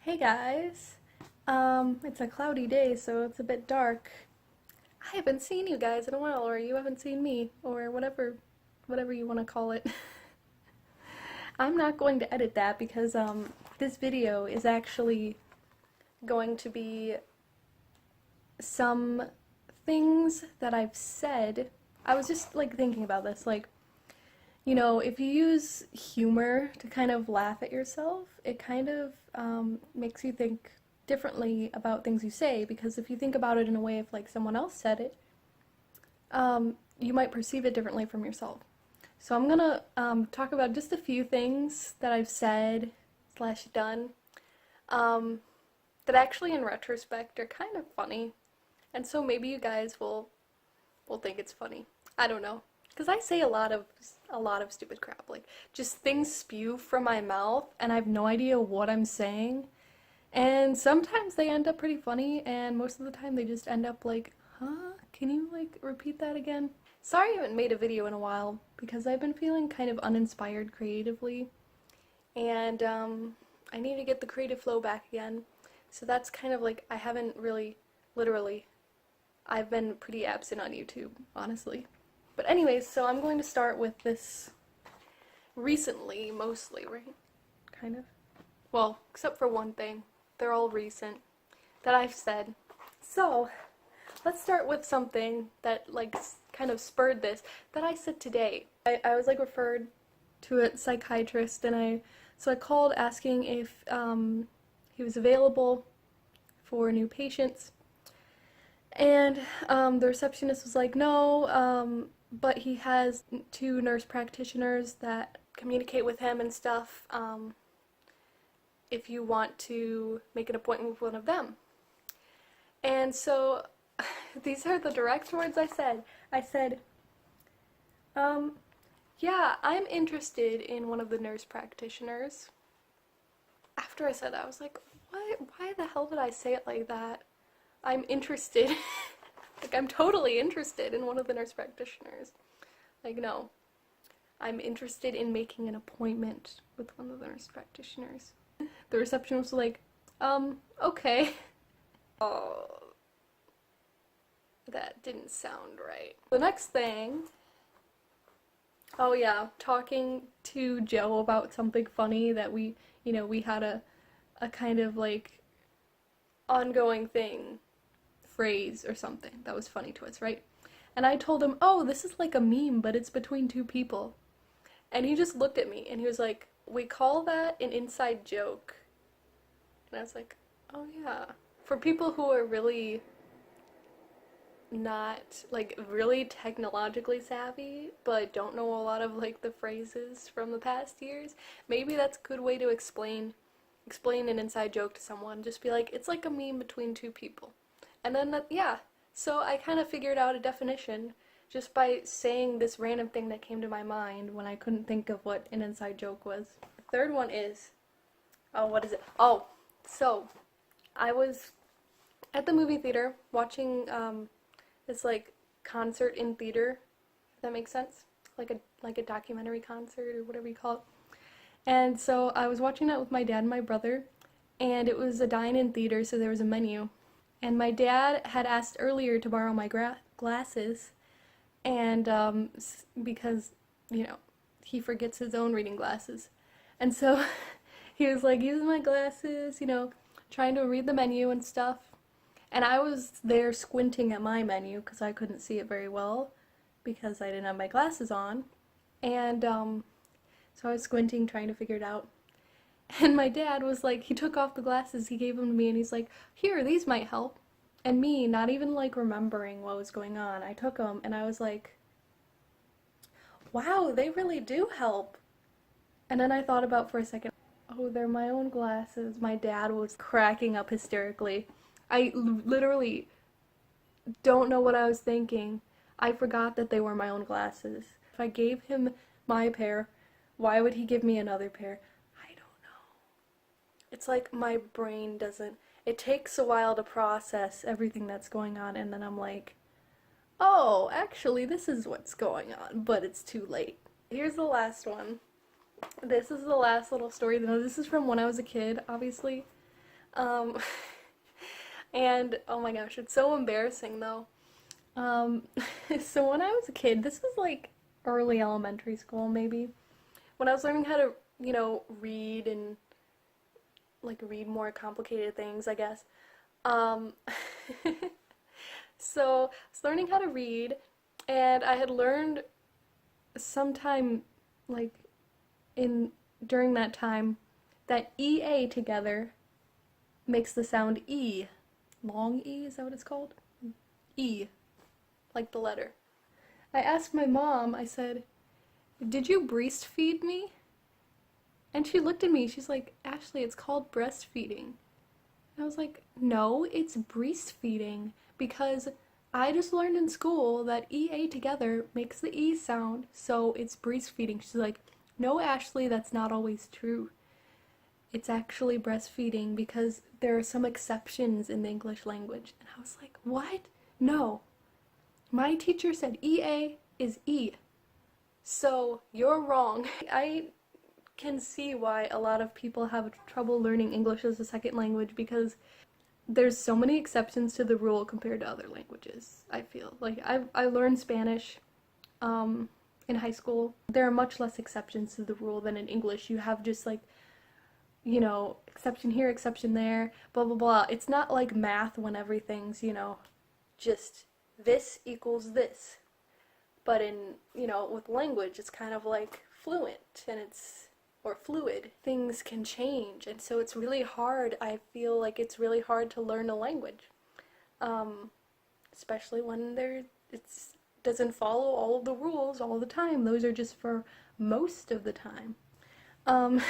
Hey guys, it's a cloudy day, so it's a bit dark. I haven't seen you guys in a while, or you haven't seen me, or whatever you want to call it. I'm not going to edit that because this video is actually going to be some things that I've said. I was just like thinking about this, like, you know, if you use humor to kind of laugh at yourself, it kind of makes you think differently about things you say, because if you think about it in a way if like someone else said it, you might perceive it differently from yourself. So I'm gonna talk about just a few things that I've said slash done that actually in retrospect are kind of funny, and so maybe you guys will think it's funny. I don't know. Because I say a lot of stupid crap, like just things spew from my mouth and I have no idea what I'm saying, and sometimes they end up pretty funny, and most of the time they just end up like, huh, can you like repeat that again? Sorry I haven't made a video in a while because I've been feeling kind of uninspired creatively, and I need to get the creative flow back again. So that's kind of like, I haven't really, literally, I've been pretty absent on YouTube, honestly. But anyways, so I'm going to start with this recently, mostly, right? Kind of. Well, except for one thing. They're all recent that I've said. So, let's start with something that like kind of spurred this, that I said today. I was like referred to a psychiatrist, and I called asking if he was available for new patients. And the receptionist was like, no, but he has two nurse practitioners that communicate with him and stuff, if you want to make an appointment with one of them. And so, these are the direct words I said. I said, yeah, I'm interested in one of the nurse practitioners. After I said that, I was like, what? Why the hell did I say it like that? I'm interested. Like, I'm totally interested in one of the nurse practitioners. Like, no. I'm interested in making an appointment with one of the nurse practitioners. The receptionist was like, okay. Oh, that didn't sound right. The next thing, oh yeah, talking to Joe about something funny that we had a kind of like ongoing thing, phrase or something that was funny to us, right? And I told him, oh, this is like a meme, but it's between two people. And he just looked at me and he was like, we call that an inside joke. And I was like, oh yeah. For people who are really not, like, really technologically savvy, but don't know a lot of, like, the phrases from the past years, maybe that's a good way to explain an inside joke to someone. Just be like, it's like a meme between two people. And then, yeah, so I kind of figured out a definition just by saying this random thing that came to my mind when I couldn't think of what an inside joke was. The third one is, oh, what is it? Oh, so, I was at the movie theater watching this, like, concert in theater, if that makes sense. Like a documentary concert or whatever you call it. And so I was watching that with my dad and my brother, and it was a dine-in theater, so there was a menu. And my dad had asked earlier to borrow my glasses, and because, you know, he forgets his own reading glasses. And so he was like, use my glasses, you know, trying to read the menu and stuff. And I was there squinting at my menu because I couldn't see it very well because I didn't have my glasses on. And so I was squinting, trying to figure it out. And my dad was like, he took off the glasses, he gave them to me, and he's like, here, these might help. And me, not even like remembering what was going on, I took them and I was like, wow, they really do help. And then I thought about for a second, oh, they're my own glasses. My dad was cracking up hysterically. I literally don't know what I was thinking. I forgot that they were my own glasses. If I gave him my pair, why would he give me another pair? It's like my brain doesn't, it takes a while to process everything that's going on, and then I'm like, oh, actually this is what's going on, but it's too late. Here's the last one. This is the last little story. Now, this is from when I was a kid, obviously. Um, and oh my gosh, it's so embarrassing though. Um, so when I was a kid, this was like early elementary school maybe, when I was learning how to, read and like read more complicated things, I guess. Um, so I was learning how to read, and I had learned sometime like in during that time that EA together makes the sound E. Long E, is that what it's called? E, like the letter. I asked my mom, I said, "Did you breastfeed me?" And she looked at me, she's like, "Ashley, it's called breastfeeding." And I was like, "No, it's breastfeeding because I just learned in school that EA together makes the E sound, so it's breastfeeding." She's like, "No, Ashley, that's not always true. It's actually breastfeeding because there are some exceptions in the English language." And I was like, "What? No. My teacher said EA is E. So you're wrong." I can see why a lot of people have trouble learning English as a second language because there's so many exceptions to the rule compared to other languages, I feel. Like, I learned Spanish in high school. There are much less exceptions to the rule than in English. You have just like, exception here, exception there, blah, blah, blah. It's not like math when everything's, just this equals this. But in, with language, it's kind of like fluent and or fluid. Things can change, and so it's really hard. I feel like it's really hard to learn a language, especially when it doesn't follow all of the rules all the time. Those are just for most of the time.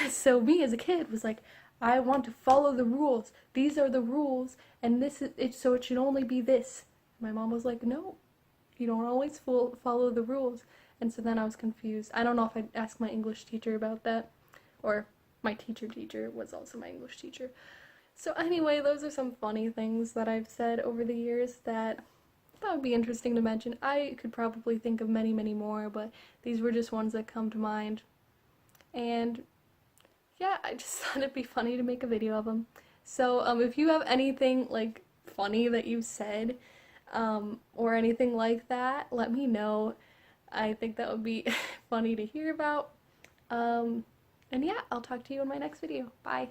So me as a kid was like, I want to follow the rules. These are the rules, and this is it. So it should only be this. My mom was like, no, you don't always follow the rules. And so then I was confused. I don't know if I'd ask my English teacher about that, or my teacher was also my English teacher. So anyway, those are some funny things that I've said over the years that I thought would be interesting to mention. I could probably think of many, many more, but these were just ones that come to mind. And yeah, I just thought it'd be funny to make a video of them. So if you have anything like funny that you said, or anything like that, let me know. I think that would be funny to hear about. And yeah, I'll talk to you in my next video. Bye.